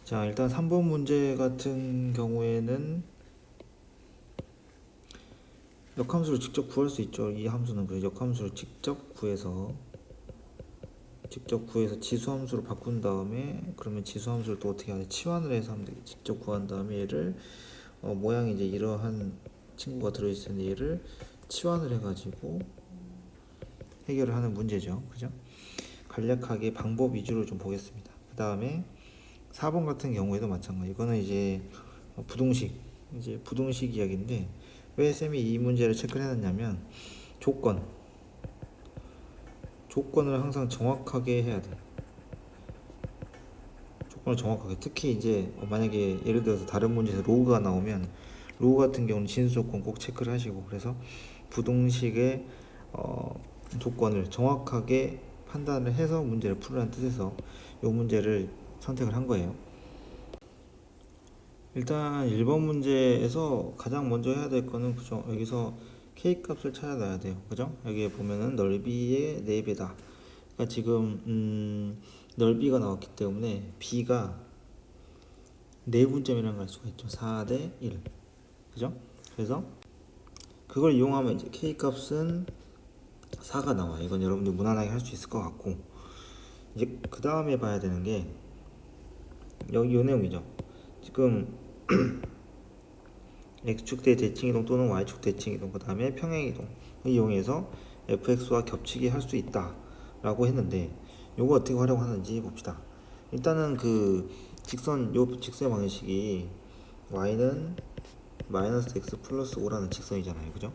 자, 일단 3번 문제 같은 경우에는 역함수를 직접 구할 수 있죠. 이 함수는 그 역함수를 직접 구해서 지수함수로 바꾼 다음에, 그러면 지수함수를 또 어떻게 하냐, 치환을 해서 하면 되겠지. 직접 구한 다음에 얘를 모양이 이제 이러한 친구가 들어있으는데 얘를 치환을 해가지고 해결을 하는 문제죠. 그죠? 간략하게 방법 위주로 좀 보겠습니다. 그 다음에 4번 같은 경우에도 마찬가지. 이거는 이제 부등식 이야기인데, 왜 쌤이 이 문제를 체크를 해놨냐면 조건을 항상 정확하게 해야 돼. 조건을 정확하게. 특히 이제 만약에 예를 들어서 다른 문제에서 로그가 나오면 로그 같은 경우는 진수 조건 꼭 체크를 하시고, 그래서 부등식의 조건을 정확하게 판단을 해서 문제를 풀으라는 뜻에서 이 문제를 선택을 한 거예요. 일단 1번 문제에서 가장 먼저 해야 될 거는, 그죠, 여기서 k 값을 찾아놔야 돼요. 그죠? 여기에 보면은 넓이의 4배다. 그러니까 지금 넓이가 나왔기 때문에 b가 4분점이라는 걸 알 수가 있죠. 4대 1. 그죠? 그래서 그걸 이용하면 이제 k 값은 4가 나와요. 이건 여러분들 무난하게 할 수 있을 것 같고, 이제 그 다음에 봐야 되는 게 여기 이 내용이죠. 지금 x축 대 대칭이동 또는 y축 대칭이동, 그 다음에 평행이동을 이용해서 fx와 겹치게 할 수 있다 라고 했는데, 요거 어떻게 하려고 하는지 봅시다. 일단은 요 직선의 방식이 y는 마이너스 x 플러스 5라는 직선이잖아요. 그죠?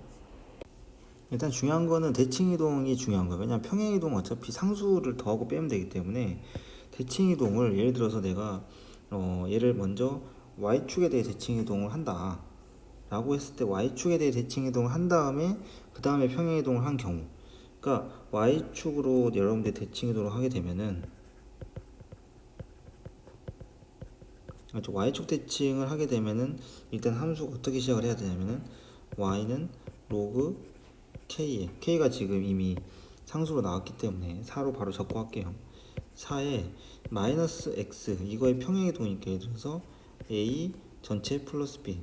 일단 중요한 거는 대칭이동이 중요한 거예요. 왜냐면 평행이동은 어차피 상수를 더하고 빼면 되기 때문에, 대칭이동을 예를 들어서 내가 얘를 먼저 y축에 대해 대칭이동을 한다 라고 했을 때, y축에 대해 대칭이동을 한 다음에 그 다음에 평행이동을 한 경우, 그러니까 y축으로 여러분들 대칭이동을 하게 되면은, y축 대칭을 하게 되면은 일단 함수가 어떻게 시작을 해야 되냐면은, y는 로그 k가 지금 이미 상수로 나왔기 때문에 4로 바로 적고 할게요. 4에 마이너스 x, 이거의 평행이동이니까 예를 들어서 a 전체 플러스 b,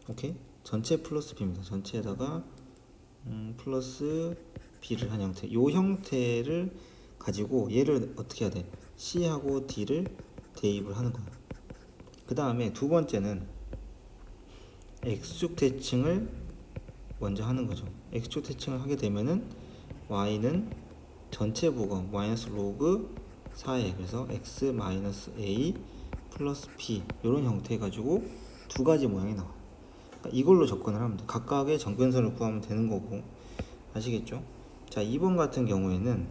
오케이? 전체 플러스 b입니다. 전체에다가 플러스 b를 한 형태, 요 형태를 가지고 얘를 어떻게 해야 돼? c하고 d를 대입을 하는 거야. 그 다음에 두 번째는 x축 대칭을 먼저 하는 거죠. x축 대칭을 하게 되면은 y는 전체 부분 마이너스 로그 4에, 그래서 x 마이너스 a 플러스 b, 이런 형태 가지고 두 가지 모양이 나와요. 그러니까 이걸로 접근을 하면 돼. 각각의 정근선을 구하면 되는 거고. 아시겠죠? 자, 2번 같은 경우에는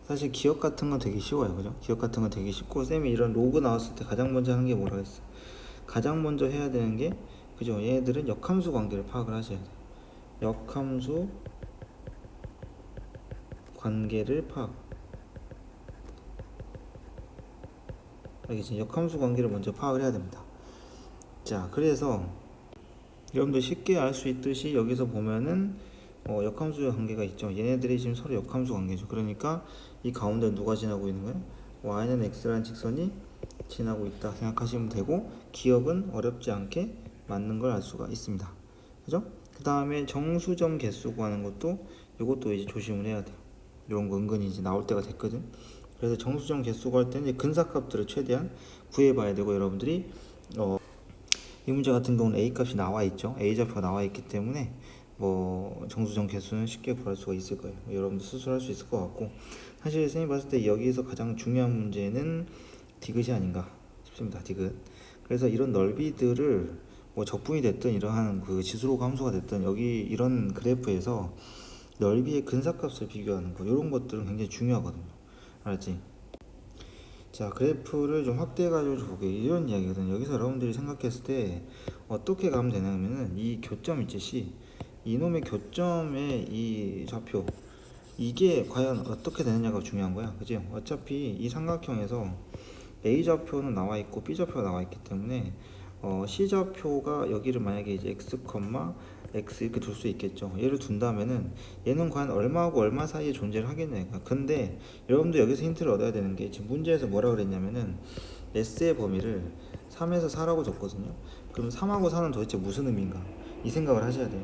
사실 기억 같은 건 되게 쉬워요. 그죠? 기억 같은 건 되게 쉽고, 쌤이 이런 로그 나왔을 때 가장 먼저 하는 게 뭐라 했어? 가장 먼저 해야 되는 게, 그죠? 얘네들은 역함수 관계를 파악을 하셔야 돼요. 역함수 관계를 알겠지? 역함수 관계를 먼저 파악을 해야 됩니다. 자, 그래서 여러분들 쉽게 알 수 있듯이 여기서 보면은 역함수 관계가 있죠. 얘네들이 지금 서로 역함수 관계죠. 그러니까 이 가운데 누가 지나고 있는 거예요? y는 x라는 직선이 지나고 있다 생각하시면 되고, 기억은 어렵지 않게 맞는 걸 알 수가 있습니다. 그죠? 그 다음에 정수점 개수 구하는 것도, 이것도 이제 조심을 해야 돼요. 이런 거 은근히 이제 나올 때가 됐거든. 그래서 정수점 개수 구할 때는 이제 근사값들을 최대한 구해봐야 되고, 여러분들이 이 문제 같은 경우는 a 값이 나와 있죠. a 좌표가 나와 있기 때문에 정수점 개수는 쉽게 구할 수가 있을 거예요. 여러분도 스스로 할 수 있을 것 같고, 사실 쌤이 봤을 때 여기서 가장 중요한 문제는 디귿이 아닌가 싶습니다. 디귿. 그래서 이런 넓이들을 적분이 됐든 이러한 그 지수로 함수가 됐든, 여기 이런 그래프에서 넓이의 근사값을 비교하는 거, 이런 것들은 굉장히 중요하거든요. 알았지? 자, 그래프를 좀 확대해가지고 보게, 이런 이야기거든요. 여기서 여러분들이 생각했을 때 어떻게 가면 되냐면은, 이 교점 있지, C, 이놈의 교점의 이 좌표, 이게 과연 어떻게 되느냐가 중요한 거야. 그지? 어차피 이 삼각형에서 A 좌표는 나와 있고 B 좌표가 나와 있기 때문에 C 좌표가 여기를 만약에 이제 x, x 이렇게 둘 수 있겠죠. 얘를 둔다면은 얘는 과연 얼마하고 얼마 사이에 존재를 하겠냐. 근데 여러분도 여기서 힌트를 얻어야 되는 게, 지금 문제에서 뭐라 그랬냐면은 s의 범위를 3에서 4라고 줬거든요. 그럼 3하고 4는 도대체 무슨 의미인가? 이 생각을 하셔야 돼요.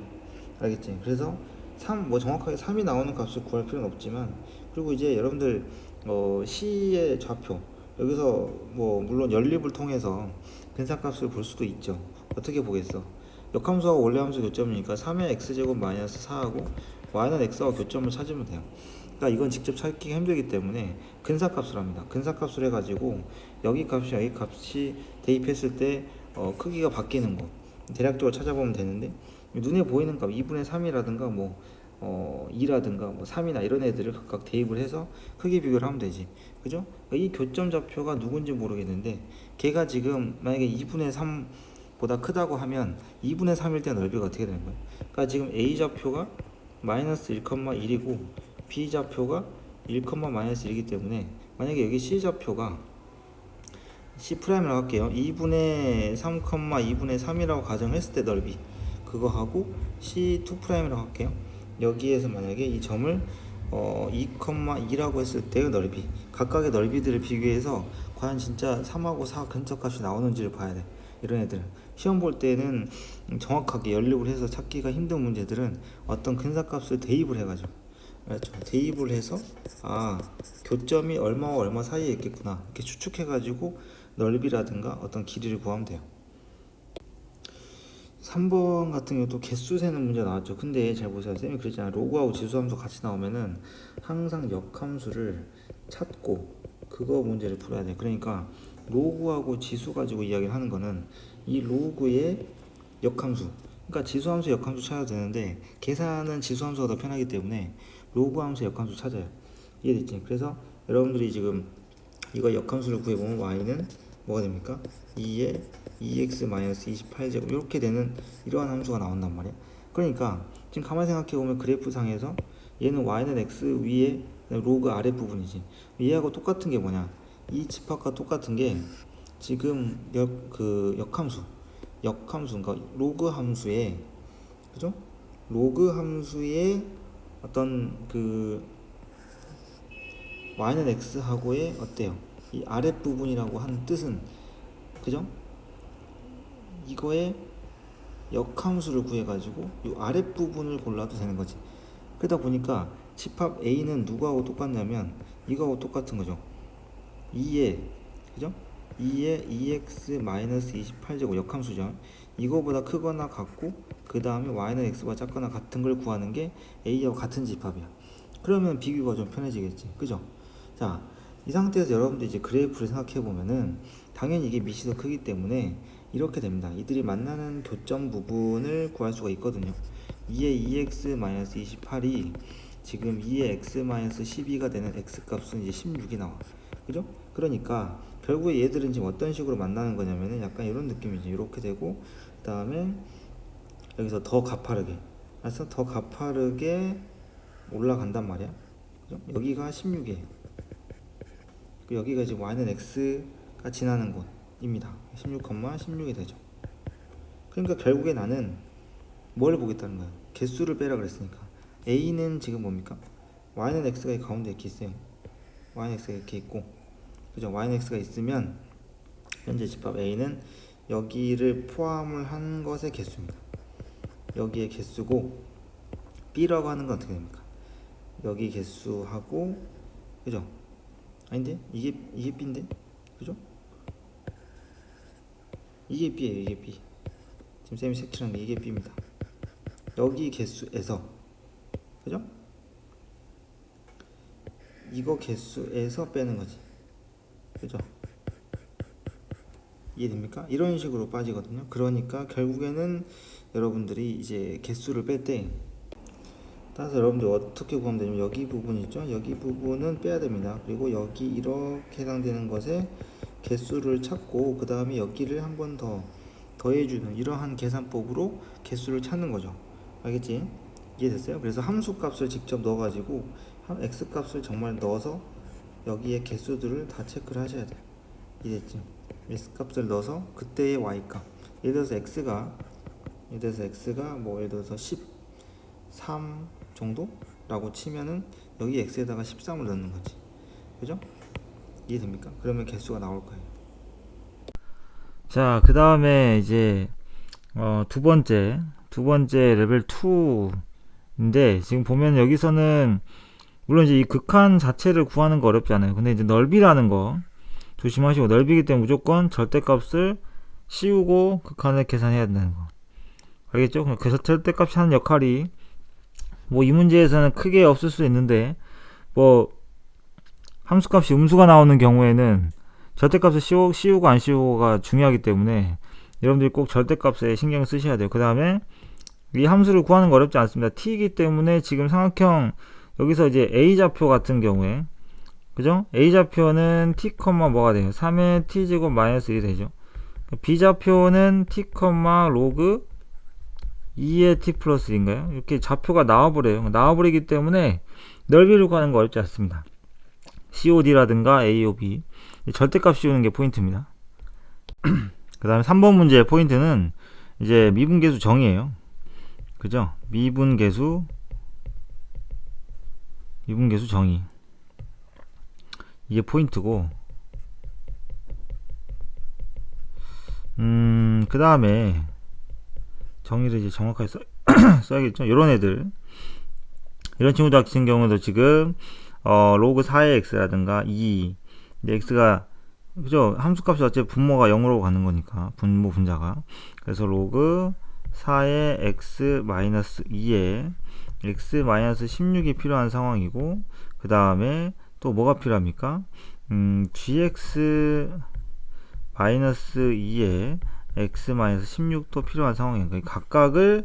알겠지? 그래서 3, 뭐 정확하게 3이 나오는 값을 구할 필요는 없지만, 그리고 이제 여러분들 C의 좌표, 여기서 뭐 물론 연립을 통해서 근사값을 볼 수도 있죠. 어떻게 보겠어? 역함수하고 원래함수 교점이니까 3의 x제곱 마이너스 4하고 y는 x와 교점을 찾으면 돼요. 그러니까 이건 직접 찾기가 힘들기 때문에 근사값을 합니다. 근사값을 해가지고 여기 값이 대입했을 때 크기가 바뀌는 거 대략적으로 찾아보면 되는데, 눈에 보이는 값 2분의 3이라든가 뭐 2라든가 뭐 3이나 이런 애들을 각각 대입을 해서 크기 비교를 하면 되지. 그죠? 이 교점 좌표가 누군지 모르겠는데 걔가 지금 만약에 2분의 3 보다 크다고 하면 2분의 3일 때 넓이가 어떻게 되는 거예요? 그러니까 지금 A 좌표가 마이너스 1,1이고 B 좌표가 1, 마이너스 1이기 때문에, 만약에 여기 C 좌표가 C'라고 할게요. 2분의 3, 2분의 3이라고 가정했을 때 넓이 그거 하고 C2'라고 할게요. 여기에서 만약에 이 점을 2,2라고 했을 때의 넓이, 각각의 넓이들을 비교해서 과연 진짜 3하고 4 근처값이 나오는지를 봐야 돼. 이런 애들은 시험 볼 때는 정확하게 연립을 해서 찾기가 힘든 문제들은 어떤 근사값을 대입을 해가지고, 그렇죠, 대입을 해서 교점이 얼마와 얼마 사이에 있겠구나 이렇게 추측해가지고 넓이라든가 어떤 길이를 구하면 돼요. 3번 같은 경우도 개수 세는 문제 나왔죠. 근데 잘 보세요. 쌤이 그랬잖아요. 로그하고 지수함수 같이 나오면은 항상 역함수를 찾고 그거 문제를 풀어야 돼. 그러니까 로그하고 지수 가지고 이야기를 하는 거는 이 로그의 역함수, 그러니까 지수함수 역함수 찾아도 되는데 계산은 지수함수가 더 편하기 때문에 로그함수 역함수 찾아요. 이해됐지? 그래서 여러분들이 지금 이거 역함수를 구해보면 y는 뭐가 됩니까? 2에 2x-28제곱 이렇게 되는 이러한 함수가 나온단 말이야. 그러니까 지금 가만히 생각해보면 그래프상에서 얘는 y는 x 위에 로그 아랫부분이지. 얘하고 똑같은 게 뭐냐, 이 집합과 똑같은 게 지금 역함수, 그러니까 로그 함수에, 그죠? 로그 함수의 어떤 y는 x하고의 어때요? 이 아랫부분이라고 하는 뜻은, 그죠? 이거의 역함수를 구해가지고 이 아랫부분을 골라도 되는 거지. 그러다 보니까 집합 A는 누구하고 똑같냐면 이거하고 똑같은 거죠. 2에, 그죠? 2에 2x-28제곱 역함수죠. 이거보다 크거나 같고 그 다음에 y는 x보다 작거나 같은 걸 구하는 게 A하고 같은 집합이야. 그러면 비교가 좀 편해지겠지. 그죠? 자, 이 상태에서 여러분들 이제 그래프를 생각해 보면은 당연히 이게 밑이 더 크기 때문에 이렇게 됩니다. 이들이 만나는 교점 부분을 구할 수가 있거든요. 2의 2x-28이 지금 2의 x-12가 되는 x값은 이제 16이 나와. 그죠? 그러니까 결국에 얘들은 지금 어떤 식으로 만나는 거냐면은 약간 이런 느낌이지. 이렇게 되고 그 다음에 여기서 더 가파르게, 그래서 더 가파르게 올라간단 말이야. 그죠? 여기가 16이에요. 여기가 지금 y는 x가 지나는 곳입니다. 16,16이 되죠. 그러니까 결국에 나는 뭘 보겠다는 거야? 개수를 빼라 그랬으니까 a는 지금 뭡니까? y는 x가 이 가운데 이렇게 있어요. y는 x가 이렇게 있고, 그죠? y는 x가 있으면 현재 집합 a는 여기를 포함을 한 것의 개수입니다. 여기의 개수고, b라고 하는 건 어떻게 됩니까? 여기 개수하고, 그죠? 아닌데? 이게 b인데? 그죠? 이게 b예요. 이게 b. 지금 쌤이 색칠한 게 이게 b입니다. 여기 개수에서, 그죠? 이거 개수에서 빼는 거지. 그죠? 이해됩니까? 이런 식으로 빠지거든요. 그러니까 결국에는 여러분들이 이제 개수를 뺄 때, 따라서 여러분들 어떻게 구하면 되냐면 여기 부분 있죠? 여기 부분은 빼야 됩니다. 그리고 여기 이렇게 해당되는 것에 개수를 찾고 그 다음에 여기를 한 번 더 더해주는 이러한 계산법으로 개수를 찾는 거죠. 알겠지? 이해됐어요? 그래서 함수 값을 직접 넣어가지고 x 값을 정말 넣어서 여기에 개수들을 다 체크를 하셔야 돼요. 이해됐지? x 값을 넣어서 그때의 y 값, 예를 들어서 x가 뭐 예를 들어서 13 정도라고 치면은 여기 x에다가 13을 넣는 거지. 그죠? 이해됩니까? 그러면 개수가 나올 거예요. 자, 그 다음에 이제 두 번째 레벨 2인데, 지금 보면 여기서는 물론 이제 이 극한 자체를 구하는 거 어렵지 않아요. 근데 이제 넓이라는 거 조심하시고, 넓이기 때문에 무조건 절대값을 씌우고 극한을 계산해야 된다는 거 알겠죠? 그래서 절대값이 하는 역할이 뭐 이 문제에서는 크게 없을 수도 있는데, 뭐 함수값이 음수가 나오는 경우에는 절대값을 씌우고 안 씌우고가 중요하기 때문에 여러분들이 꼭 절대값에 신경 쓰셔야 돼요. 그 다음에 이 함수를 구하는 거 어렵지 않습니다. t이기 때문에 지금 삼각형 여기서 이제 a좌표 같은 경우에, 그죠? a좌표는 t, 뭐가 돼요? 3의 t제곱 마이너스 1이 되죠. b좌표는 t, 로그 2의 t 플러스 1인가요? 이렇게 좌표가 나와버려요. 나와버리기 때문에 넓이를 구하는 거 어렵지 않습니다. COD라든가 AOB 절대값 씌우는 게 포인트입니다. 그 다음에 3번 문제의 포인트는 이제 미분계수 정의예요. 그죠? 미분계수 정의, 이게 포인트고, 그 다음에 정의를 이제 정확하게 써야겠죠. 이런 애들, 이런 친구들 같은 경우도 지금 로그 4의 x라든가 2, x가, 그죠? 함수값이 어차피 분모가 0으로 가는 거니까, 분모 분자가. 그래서 로그 4의 x 마이너스 2에 x 마이너스 16이 필요한 상황이고, 그 다음에 또 뭐가 필요합니까? gx 마이너스 2에 x 마이너스 16도 필요한 상황이니까 각각을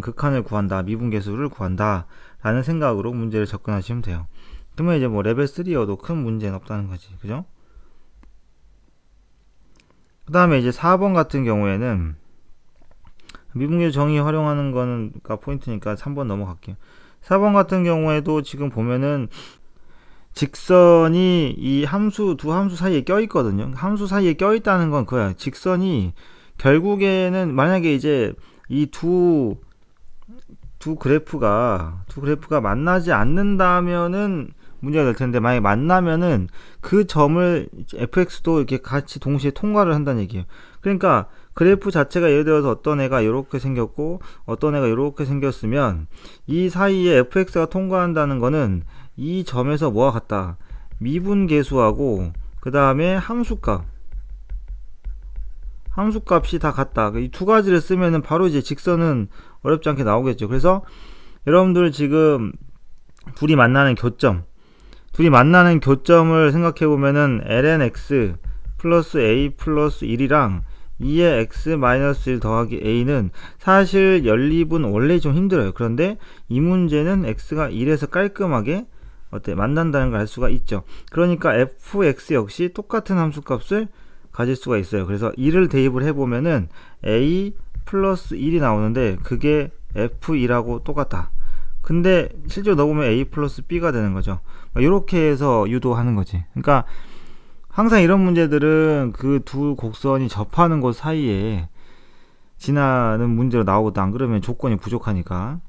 극한을 구한다, 미분계수를 구한다 라는 생각으로 문제를 접근하시면 돼요. 그러면 이제 뭐 레벨 3여도 큰 문제는 없다는 거지, 그죠? 그 다음에 이제 4번 같은 경우에는 미분계수 정의 활용하는 거가 포인트니까 3번 넘어갈게요. 4번 같은 경우에도 지금 보면은 직선이 이 두 함수 사이에 껴있거든요. 함수 사이에 껴있다는 건 그거야. 직선이 결국에는 만약에 이제 이 두 그래프가 만나지 않는다면은 문제가 될 텐데, 만약에 만나면은 그 점을 fx도 이렇게 같이 동시에 통과를 한다는 얘기예요. 그러니까 그래프 자체가 예를 들어서 어떤 애가 이렇게 생겼고 어떤 애가 이렇게 생겼으면 이 사이에 fx가 통과한다는 거는 이 점에서 뭐가 같다? 미분계수하고 그 다음에 함수값이 다 같다. 이 두 가지를 쓰면은 바로 이제 직선은 어렵지 않게 나오겠죠. 그래서 여러분들 지금 둘이 만나는 교점을 생각해 보면은 lnx 플러스 a 플러스 1이랑 2의 x 마이너스 1 더하기 a는 사실 연립은 원래 좀 힘들어요. 그런데 이 문제는 x가 1에서 깔끔하게 만난다는 걸 알 수가 있죠. 그러니까 fx 역시 똑같은 함수값을 가질 수가 있어요. 그래서 1을 대입을 해보면은 a 플러스 1이 나오는데 그게 f2라고 똑같다. 근데 실제로 넣어보면 a 플러스 b가 되는 거죠. 이렇게 해서 유도하는 거지. 그러니까 항상 이런 문제들은 그 두 곡선이 접하는 곳 사이에 지나는 문제로 나오거든. 안 그러면 조건이 부족하니까.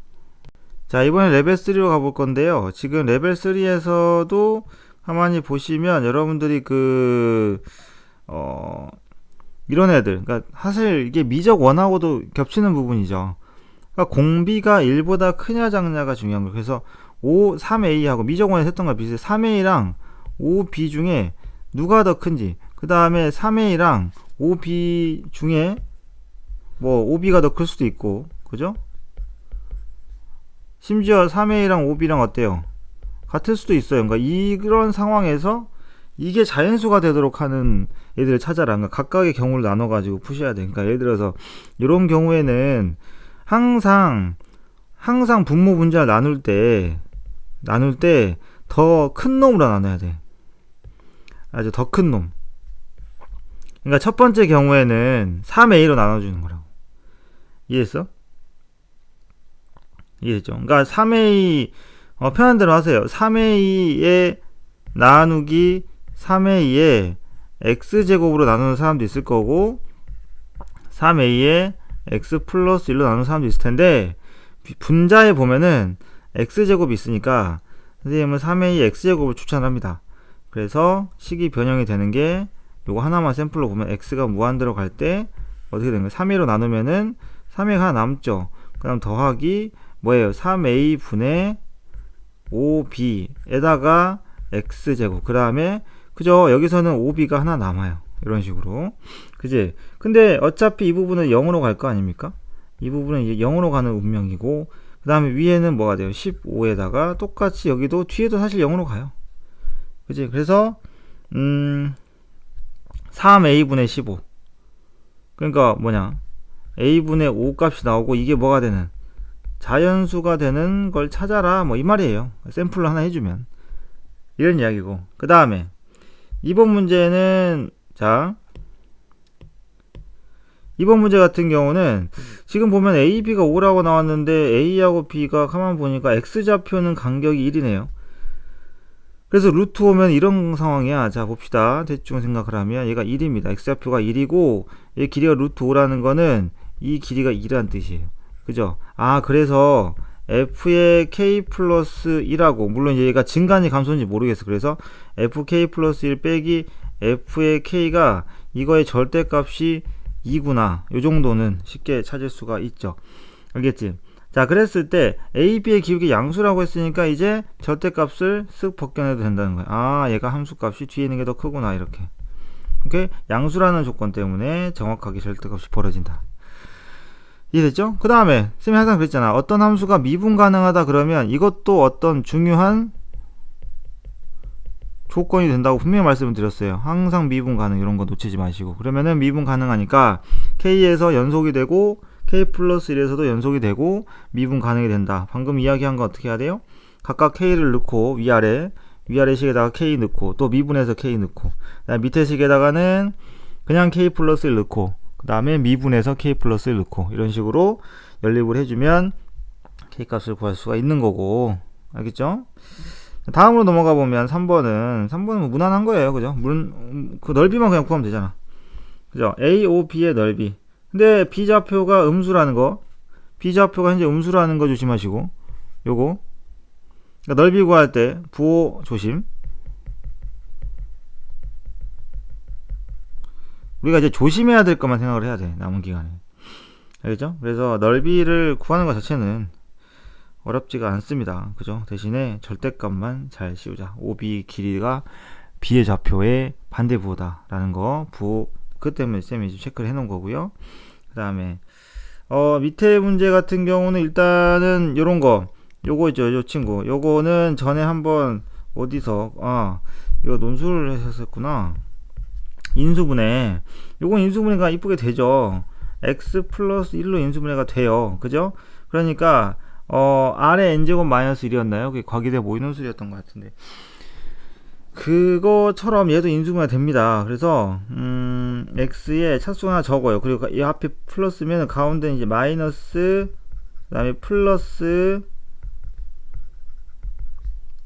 자, 이번에 레벨 3로 가볼 건데요. 지금 레벨 3에서도 가만히 보시면 여러분들이 이런 애들, 그러니까 사실 이게 미적 원하고도 겹치는 부분이죠. 그러니까 공비가 1보다 크냐 작냐가 중요한 거예요. 그래서 3A하고 미적 원에서 했던 거랑 비슷해요. 3A랑 5B 중에 누가 더 큰지, 그 다음에 3A랑 5B 중에 뭐 5B가 더 클 수도 있고, 그죠? 심지어 3A랑 5B랑 어때요? 같을 수도 있어요. 그러니까 이런 상황에서 이게 자연수가 되도록 하는 애들을 찾아라. 그러니까 각각의 경우를 나눠가지고 푸셔야 돼. 그러니까 예를 들어서 이런 경우에는 항상 분모 분자를 나눌 때 더 큰 놈으로 나눠야 돼. 아주 더 큰 놈. 그러니까 첫 번째 경우에는 3A로 나눠주는 거라고. 이해했어? 이해했죠? 그러니까 3A 편한 대로 하세요. 3A에 나누기 3A에 x제곱으로 나누는 사람도 있을 거고 3A에 x 플러스 1로 나누는 사람도 있을 텐데, 분자에 보면은 x제곱이 있으니까 선생님은 3A x제곱을 추천합니다. 그래서 식이 변형이 되는 게 요거 하나만 샘플로 보면 x가 무한대로 갈 때 어떻게 되는 거예요? 3a로 나누면은 3a가 하나 남죠. 그 다음 더하기 뭐예요? 3a 분의 5b에다가 x제곱. 그 다음에 그죠? 여기서는 5b가 하나 남아요. 이런 식으로. 그지? 근데 어차피 이 부분은 0으로 갈 거 아닙니까? 이 부분은 이제 0으로 가는 운명이고, 그 다음에 위에는 뭐가 돼요? 15에다가 똑같이 여기도 뒤에도 사실 0으로 가요. 그지? 그래서 3a분의 15. 그러니까 뭐냐? a분의 5 값이 나오고 이게 뭐가 되는? 자연수가 되는 걸 찾아라. 뭐 이 말이에요. 샘플로 하나 해주면. 이런 이야기고. 그 다음에 이번 문제는 자 이번 문제 같은 경우는 지금 보면 A, B가 5라고 나왔는데 A하고 B가 가만 보니까 X좌표는 간격이 1이네요. 그래서 루트 오면 이런 상황이야. 자 봅시다. 대충 생각을 하면 얘가 1입니다. X좌표가 1이고 얘 길이가 루트 5라는 거는 이 길이가 2라는 뜻이에요. 그죠? 아 그래서 f의 k 플러스 1하고 물론 얘가 증가인지 감소인지 모르겠어. 그래서 fk 플러스 1 빼기 f의 k가 이거의 절대값이 2구나. 요 정도는 쉽게 찾을 수가 있죠. 알겠지? 자 그랬을 때 a, b의 기울기 양수라고 했으니까 이제 절대값을 쓱 벗겨내도 된다는 거야. 아 얘가 함수값이 뒤에 있는 게 더 크구나. 이렇게. 오케이? 양수라는 조건 때문에 정확하게 절대값이 벌어진다. 이해됐죠? 그 다음에 쌤이 항상 그랬잖아. 어떤 함수가 미분 가능하다 그러면 이것도 어떤 중요한 조건이 된다고 분명히 말씀을 드렸어요. 항상 미분 가능 이런 거 놓치지 마시고. 그러면은 미분 가능하니까 k에서 연속이 되고 k 플러스 1에서도 연속이 되고 미분 가능이 된다. 방금 이야기한 거 어떻게 해야 돼요? 각각 k를 넣고 위아래 식에다가 k 넣고 또 미분해서 k 넣고 그다음 밑에 식에다가는 그냥 k 플러스 1 넣고 그 다음에 미분해서 k 플러스 1 넣고 이런 식으로 연립을 해주면 k 값을 구할 수가 있는 거고. 알겠죠? 다음으로 넘어가 보면 3번은 뭐 무난한 거예요. 그죠? 그 넓이만 그냥 구하면 되잖아. 그죠? A, O, B의 넓이. 근데 B좌표가 음수라는 거, B좌표가 현재 음수라는 거 조심하시고, 요거. 그러니까 넓이 구할 때 부호 조심. 우리가 이제 조심해야 될 것만 생각을 해야 돼. 남은 기간에. 알겠죠? 그래서 넓이를 구하는 것 자체는 어렵지가 않습니다. 그죠? 대신에 절대값만 잘 씌우자. OB 길이가 B의 좌표의 반대 부호다 라는 거 부호 그 때문에 쌤이 체크를 해 놓은 거고요. 그 다음에 밑에 문제 같은 경우는 일단은 요런 거 요거 있죠. 요 친구 요거는 전에 한번 어디서 이거 논술을 했었구나. 인수분해. 요건 인수분해가 이쁘게 되죠. x 플러스 1로 인수분해가 돼요. 그죠? 그러니까 아래 n제곱 마이너스 1이었나요? 그게 과기대 모의논술이었던 것 같은데 그거처럼 얘도 인수분해가 됩니다. 그래서 x에 차수가 하나 적어요. 그리고 이 앞에 플러스면 가운데 이제 마이너스 그 다음에 플러스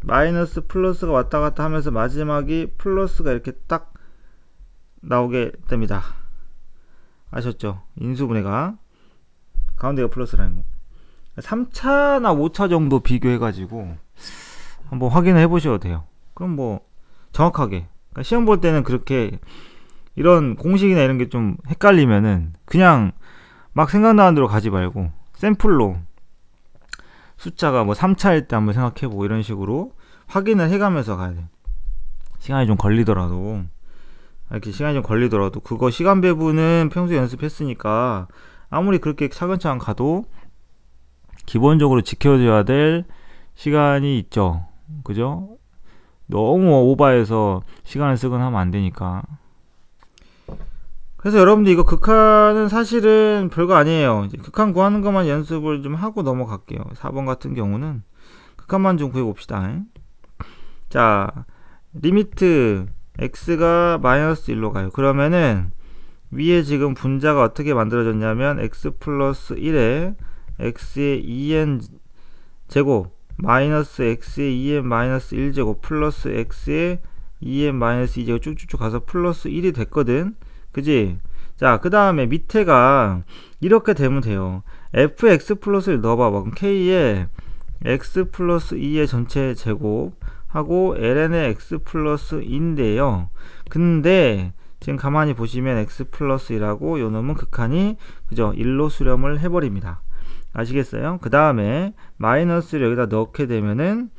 마이너스 플러스가 왔다 갔다 하면서 마지막이 플러스가 이렇게 딱 나오게 됩니다. 아셨죠? 인수분해가 가운데가 플러스라는 거. 3차나 5차 정도 비교해가지고 한번 확인을 해보셔도 돼요. 그럼 뭐 정확하게 그러니까 시험 볼 때는 그렇게 이런 공식이나 이런 게 좀 헷갈리면은 그냥 막 생각나는 대로 가지 말고 샘플로 숫자가 뭐 3차일 때 한번 생각해보고 이런 식으로 확인을 해가면서 가야 돼요. 시간이 좀 걸리더라도 이렇게 시간이 좀 걸리더라도 그거 시간 배분은 평소에 연습했으니까 아무리 그렇게 차근차근 가도 기본적으로 지켜줘야 될 시간이 있죠. 그죠? 너무 오버해서 시간을 쓰거나 하면 안 되니까. 그래서 여러분들 이거 극한은 사실은 별거 아니에요. 이제 극한 구하는 것만 연습을 좀 하고 넘어갈게요. 4번 같은 경우는 극한만 좀 구해봅시다. 자, 리미트 x가 마이너스 1로 가요. 그러면은 위에 지금 분자가 어떻게 만들어졌냐면 x 플러스 1에 x의 2n 제곱 마이너스 x의 2n 마이너스 1제곱 플러스 x의 2n 마이너스 2제곱 쭉쭉쭉 가서 플러스 1이 됐거든. 그지? 자, 그 다음에 밑에가 이렇게 되면 돼요. fx 플러스를 넣어봐봐. 그럼 k에 x 플러스 2의 전체 제곱 하고 ln의 x 플러스 2인데요. 근데 지금 가만히 보시면 x 플러스 1하고 요 놈은 극한이 그죠? 1로 수렴을 해버립니다. 아시겠어요? 그 다음에 마이너스를 여기다 넣게 되면은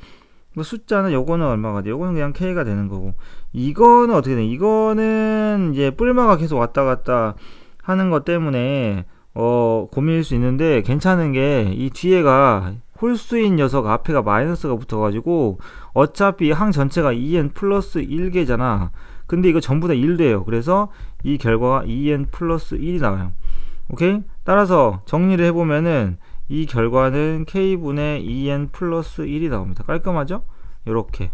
뭐 숫자는 요거는 얼마가 돼요? 요거는 그냥 k가 되는 거고, 이거는 어떻게 돼? 이거는 이제 뿔마가 계속 왔다 갔다 하는 것 때문에 고민일 수 있는데, 괜찮은 게 이 뒤에가 홀수인 녀석 앞에가 마이너스가 붙어가지고 어차피 항 전체가 2n 플러스 1개잖아. 근데 이거 전부 다 1돼요. 그래서 이 결과가 2n 플러스 1이 나와요. 오케이? 따라서 정리를 해보면은 이 결과는 k분의 2n 플러스 1이 나옵니다. 깔끔하죠? 요렇게.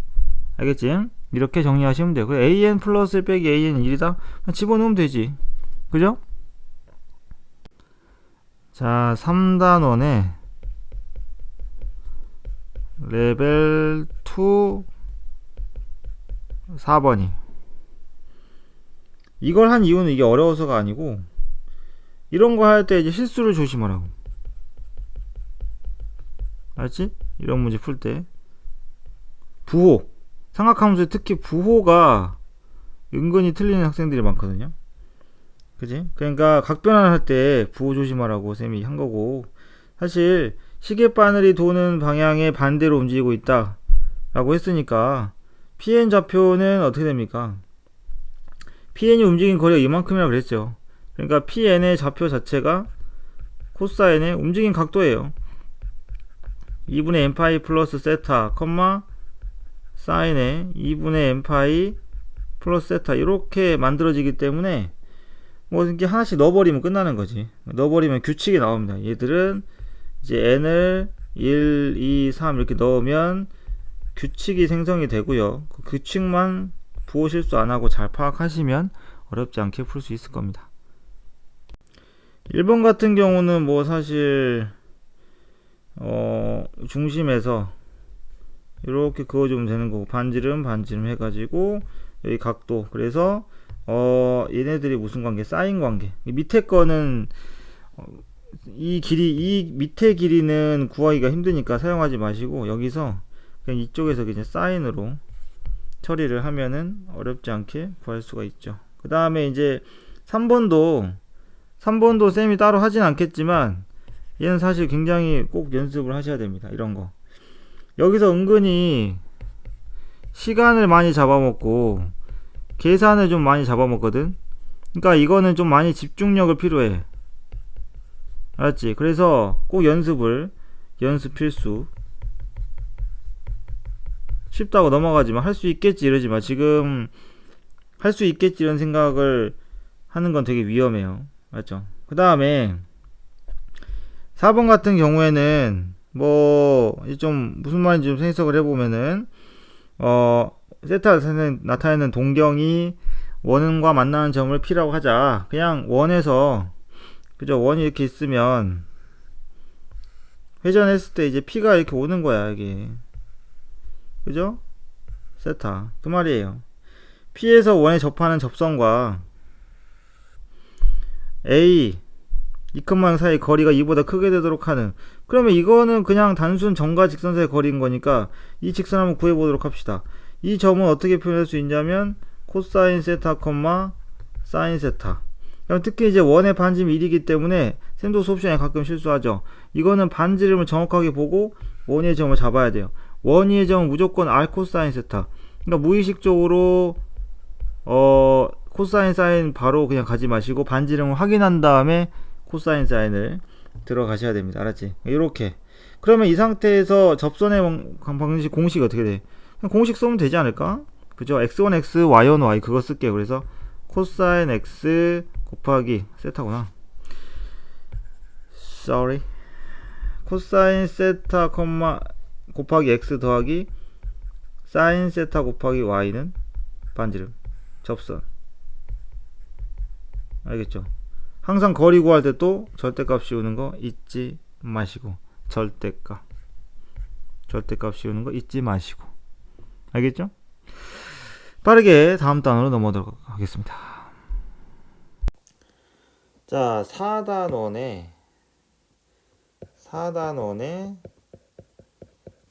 알겠지? 이렇게 정리하시면 돼요. an 플러스 1 빼기 an 1이다? 집어넣으면 되지. 그죠? 자, 3단원에 레벨 2 4번이, 이걸 한 이유는 이게 어려워서가 아니고, 이런 거 할 때 이제 실수를 조심하라고. 알지? 이런 문제 풀 때 부호, 삼각함수에 특히 부호가 은근히 틀리는 학생들이 많거든요. 그지? 그러니까 각변환 할 때 부호 조심하라고 쌤이 한 거고, 사실 시계바늘이 도는 방향에 반대로 움직이고 있다 라고 했으니까 pn 좌표는 어떻게 됩니까? pn이 움직인 거리가 이만큼이라고 그랬죠. 그러니까 pn의 좌표 자체가 코사인의 움직인 각도예요. 2분의 n파이 플러스 세타, 사인의 2분의 n파이 플러스 세타, 이렇게 만들어지기 때문에 뭐 이렇게 하나씩 넣어버리면 끝나는 거지. 넣어버리면 규칙이 나옵니다. 얘들은 이제 n을 1, 2, 3 이렇게 넣으면 규칙이 생성이 되고요. 그 규칙만 부호 실수 안 하고 잘 파악하시면 어렵지 않게 풀 수 있을 겁니다. 1번 같은 경우는 뭐 사실 중심에서 이렇게 그어주면 되는 거고, 반지름 해가지고 여기 각도, 그래서 얘네들이 무슨 관계? 사인 관계. 밑에 거는 이 밑에 길이는 구하기가 힘드니까 사용하지 마시고, 여기서 그냥 이쪽에서 그냥 사인으로 처리를 하면은 어렵지 않게 구할 수가 있죠. 그 다음에 이제 3번도 쌤이 따로 하진 않겠지만, 얘는 사실 굉장히 꼭 연습을 하셔야 됩니다. 이런 거. 여기서 은근히 시간을 많이 잡아먹고 계산을 좀 많이 잡아먹거든. 그러니까 이거는 좀 많이 집중력을 필요해. 알았지? 그래서 꼭 연습 필수. 쉽다고 넘어가지만 할 수 있겠지 이러지마. 지금 할 수 있겠지 이런 생각을 하는 건 되게 위험해요. 맞죠? 그 다음에 4번 같은 경우에는 뭐 좀 무슨 말인지 좀 해석을 해보면은 세타에서 나타내는 동경이 원과 만나는 점을 P라고 하자. 그냥 원에서 그죠? 원이 이렇게 있으면 회전했을 때 이제 P가 이렇게 오는 거야, 이게. 그죠? 세타. 그 말이에요. P에서 원에 접하는 접선과 A, 2컴마 사이 거리가 2보다 크게 되도록 하는, 그러면 이거는 그냥 단순 점과 직선 사이의 거리인 거니까 이 직선 한번 구해보도록 합시다. 이 점은 어떻게 표현할 수 있냐면 코사인 세타, 사인 세타. 특히 이제 원의 반지름이 1이기 때문에 쌤도 수업 시간에 가끔 실수하죠. 이거는 반지름을 정확하게 보고 원위의 점을 잡아야 돼요. 원위의 점은 무조건 r 코사인 세타. 그러니까 무의식적으로 코사인 사인 바로 그냥 가지 마시고 반지름을 확인한 다음에 코사인 사인을 들어가셔야 됩니다. 알았지? 이렇게. 그러면 이 상태에서 접선의 방식 공식이 어떻게 돼? 그냥 공식 쓰면 되지 않을까? 그죠? x1 x, y1 y 그거 쓸게요. 그래서 코사인 x 곱하기 세타구나. sorry. 코사인 세타 곱하기 x 더하기 사인 세타 곱하기 y는 반지름, 접선. 알겠죠? 항상 거리 구할 때 또 절대값 씌우는 거 잊지 마시고, 절대값 씌우는 거 잊지 마시고. 알겠죠? 빠르게 다음 단어로 넘어가도록 하겠습니다. 자, 4단원에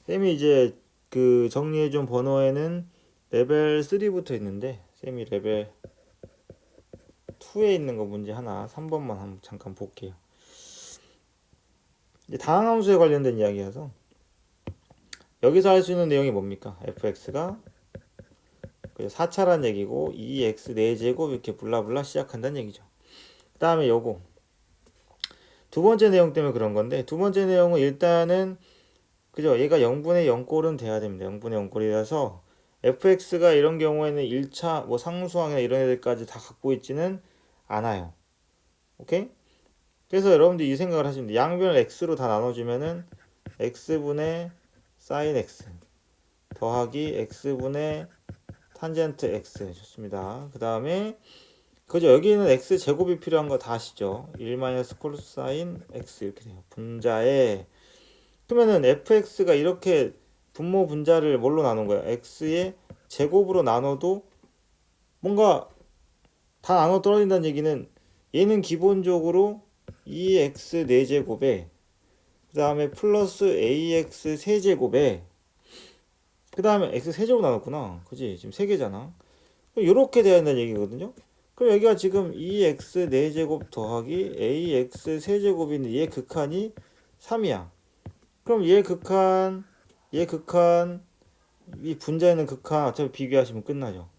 쌤이 이제 그 정리해준 번호에는 레벨 3부터 있는데, 쌤이 레벨 후에 있는 거 문제 하나 3번만 한번 잠깐 볼게요. 이제 다항함수에 관련된 이야기여서 여기서 할 수 있는 내용이 뭡니까? fx가 4차란 얘기고 2x 4제곱 이렇게 블라블라 시작한다는 얘기죠. 그 다음에 요거 두 번째 내용 때문에 그런 건데, 두 번째 내용은 일단은 그죠? 얘가 0분의 0꼴은 돼야 됩니다. 0분의 0꼴이라서 fx가 이런 경우에는 1차 뭐 상수항이나 이런 애들까지 다 갖고 있지는 않아요. 오케이? 그래서 여러분들이 이 생각을 하시면 돼요. 양변을 x로 다 나눠주면은 x분의 sin x 더하기 x분의 탄젠트 x. 좋습니다. 그 다음에 그죠? 여기는 x 제곱이 필요한 거 다 아시죠? 1 코사인 x 이렇게 돼요. 분자에 그러면은 fx가 이렇게 분모 분자를 뭘로 나눈 거야? x의 제곱으로 나눠도 뭔가 다 나눠 떨어진다는 얘기는 얘는 기본적으로 2x 4제곱에 그 다음에 플러스 ax 세제곱에 그 다음에 x 세제곱 나눴구나. 그지? 지금 3개잖아. 이렇게 돼야 된다는 얘기거든요. 그럼 여기가 지금 2x 4제곱 더하기 ax 세제곱인데 얘 극한이 3이야. 그럼 얘 극한, 이 분자에 있는 극한 어차피 비교하시면 끝나죠.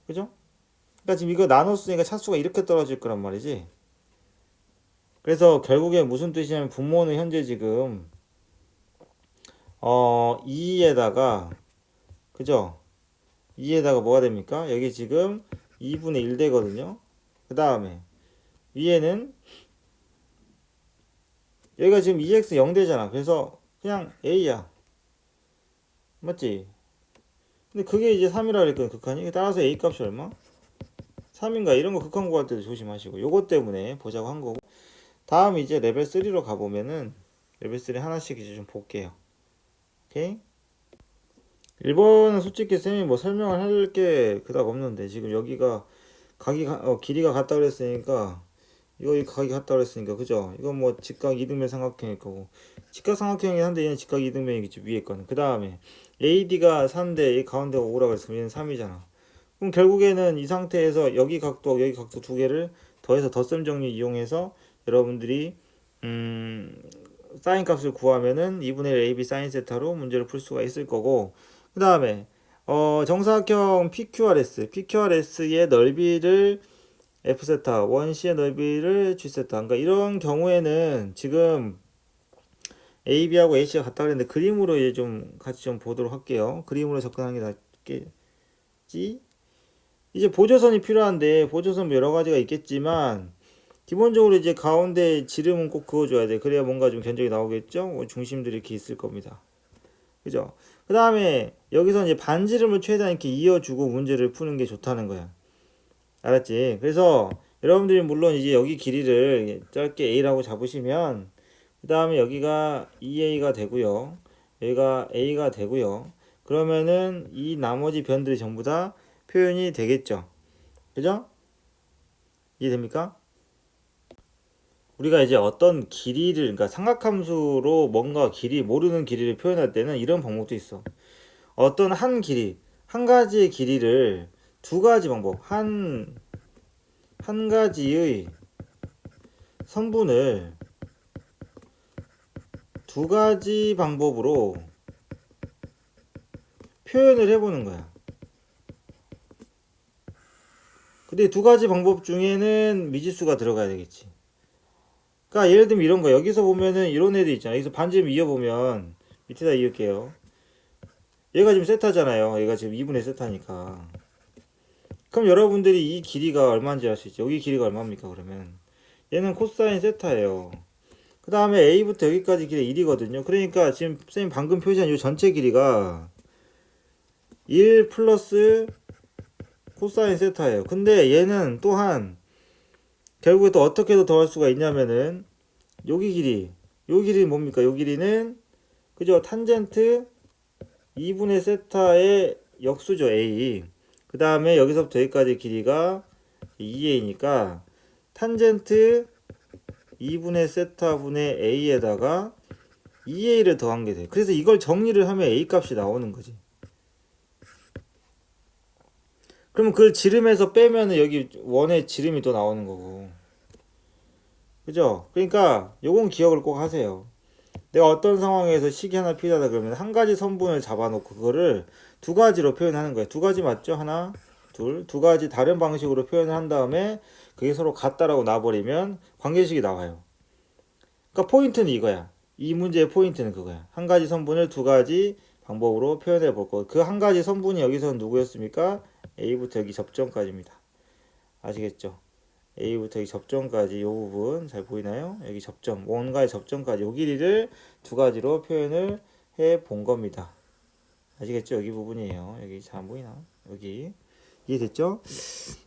그죠? 그러니까 지금 이거 나눴으니까 차수가 이렇게 떨어질 거란 말이지. 그래서 결국에 무슨 뜻이냐면 분모는 현재 지금 2에다가 그죠? 2에다가 뭐가 됩니까? 여기 지금 2분의 1 되거든요. 그 다음에 위에는 여기가 지금 2x 0 되잖아. 그래서 그냥 a야. 맞지? 근데 그게 이제 3이라 그랬거든, 극한이. 따라서 a 값이 얼마? 3인가? 이런 거 극한 구할 때도 조심하시고. 요것 때문에 보자고 한 거고. 다음 이제 레벨 3로 가보면은 레벨 3 하나씩 이제 좀 볼게요. 오케이? 1번은 솔직히 쌤이 뭐 설명을 할 게 그닥 없는데 지금 여기가 길이가 같다 그랬으니까 이거 각이 같다 그랬으니까 그죠? 이건 뭐 직각 이등변 삼각형일 거고 직각 삼각형이 한데 얘는 직각 이등변이겠지 위에 거는. 그 다음에 AD가 4인데 이 가운데가 5라 그랬으면 얘는 3이잖아. 그럼 결국에는 이 상태에서 여기 각도 두 개를 더해서 덧셈 정리 이용해서 여러분들이 사인 값을 구하면은 2분의 1 AB 사인 세타로 문제를 풀 수가 있을 거고, 그 다음에 정사각형 PQRS의 넓이를 F세타, 원시의 넓이를 G세타. 그러니까 이런 경우에는 지금 AB하고 AC가 같다 그랬는데 그림으로 이제 좀 같이 좀 보도록 할게요. 그림으로 접근하는 게 낫겠지? 이제 보조선이 필요한데 보조선 뭐 여러 가지가 있겠지만 기본적으로 이제 가운데 지름은 꼭 그어줘야 돼. 그래야 뭔가 좀 견적이 나오겠죠? 중심들이 이렇게 있을 겁니다. 그죠? 그 다음에 여기서 이제 반지름을 최대한 이렇게 이어주고 문제를 푸는 게 좋다는 거야. 알았지? 그래서 여러분들이 물론 이제 여기 길이를 짧게 A라고 잡으시면 그 다음에 여기가 2A가 되고요. 여기가 A가 되고요. 그러면은 이 나머지 변들이 전부 다 표현이 되겠죠. 그죠? 이해됩니까? 우리가 이제 어떤 길이를, 그러니까 삼각함수로 뭔가 모르는 길이를 표현할 때는 이런 방법도 있어. 어떤 한 가지의 길이를 두 가지 방법, 한 가지의 선분을 두 가지 방법으로 표현을 해보는 거야. 근데 두 가지 방법 중에는 미지수가 들어가야 되겠지. 그러니까 예를 들면 이런 거, 여기서 보면은 이런 애들 있잖아. 여기서 반지름 이어보면 밑에다 이을게요. 얘가 지금 세타잖아요. 얘가 지금 2분의 세타니까. 그럼 여러분들이 이 길이가 얼마인지 알 수 있죠. 여기 길이가 얼마입니까? 그러면 얘는 코사인 세타예요. 그 다음에 A부터 여기까지 길이 1이거든요. 그러니까 지금 선생님 방금 표시한 이 전체 길이가 1 플러스 코사인 세타예요. 근데 얘는 또한 결국에 또 어떻게도 더할 수가 있냐면은 여기 길이는 뭡니까? 요 길이는 그죠? 탄젠트 2분의 세타의 역수죠. A. 그 다음에 여기서부터 여기까지 길이가 2A니까 탄젠트 2분의 세타분의 A에다가 2A를 더한 게 돼. 그래서 이걸 정리를 하면 A 값이 나오는 거지. 그러면 그걸 지름에서 빼면은 여기 원의 지름이 또 나오는 거고. 그죠? 그러니까 요건 기억을 꼭 하세요. 내가 어떤 상황에서 식이 하나 필요하다 그러면 한 가지 선분을 잡아놓고 그거를 두 가지로 표현하는 거예요. 두 가지 맞죠? 하나, 둘, 두 가지 다른 방식으로 표현을 한 다음에 그게 서로 같다라고 놔버리면 관계식이 나와요. 그러니까 포인트는 이거야. 이 문제의 포인트는 그거야. 한 가지 선분을 두 가지 방법으로 표현해 볼 거. 그 한 가지 선분이 여기서는 누구였습니까? A부터 여기 접점까지입니다. 아시겠죠? A부터 여기 접점까지 이 부분 잘 보이나요? 여기 접점, 원과의 접점까지 요 길이를 두 가지로 표현을 해 본 겁니다. 아시겠죠? 여기 부분이에요. 여기 잘 안 보이나? 여기 이해됐죠?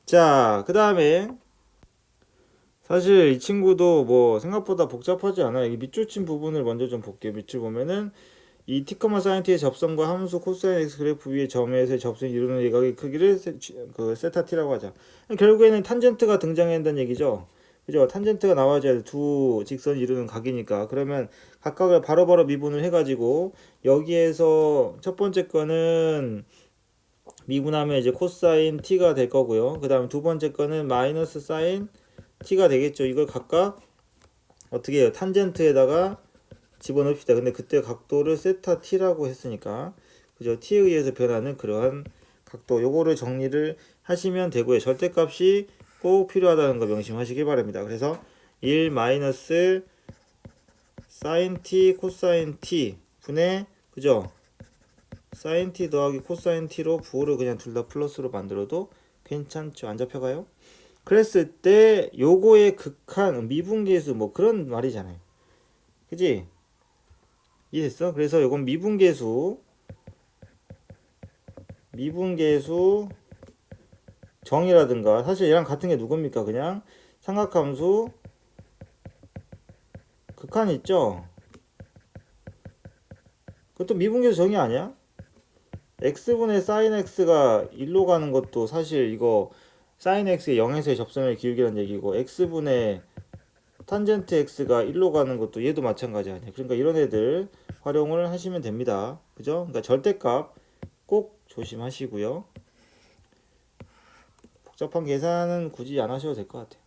자, 그 다음에 사실 이 친구도 뭐 생각보다 복잡하지 않아요. 여기 밑줄 친 부분을 먼저 좀 볼게요. 밑줄 보면은 이 t, sin t의 접선과 함수 코사인 x 그래프 위의 점에서의 접선이 이루는 예각의 크기를 세타 t라고 하자. 결국에는 탄젠트가 등장해야 한다는 얘기죠. 그죠? 탄젠트가 나와줘야 돼. 두 직선이 이루는 각이니까. 그러면 각각을 바로바로 미분을 해가지고 여기에서 첫 번째 거는 미분하면 이제 코사인 t가 될 거고요. 그 다음에 두 번째 거는 마이너스 사인 t가 되겠죠. 이걸 각각 어떻게 해요? 탄젠트에다가 집어넣읍시다. 근데 그때 각도를 세타 t라고 했으니까 그죠? t에 의해서 변하는 그러한 각도 요거를 정리를 하시면 되고요. 절대값이 꼭 필요하다는 거 명심하시기 바랍니다. 그래서 1 마이너스 사인 t 코사인 t 분의 그죠? 사인 t 더하기 코사인 t로 부호를 그냥 둘 다 플러스로 만들어도 괜찮죠? 안 잡혀가요? 그랬을 때 요거의 극한 미분계수 뭐 그런 말이잖아요. 그지? 이해됐어? 그래서 요건 미분계수 정이라든가 사실 얘랑 같은 게 누굽니까? 그냥 삼각함수 극한 있죠? 그것도 미분계수 정이 아니야? x분의 sin x가 1로 가는 것도 사실 이거 sin x의 0에서의 접선의 기울기라는 얘기고 x분의 탄젠트 x가 1로 가는 것도 얘도 마찬가지 아니야. 그러니까 이런 애들 활용을 하시면 됩니다. 그죠? 그러니까 절대값 꼭 조심하시고요. 복잡한 계산은 굳이 안 하셔도 될 것 같아요.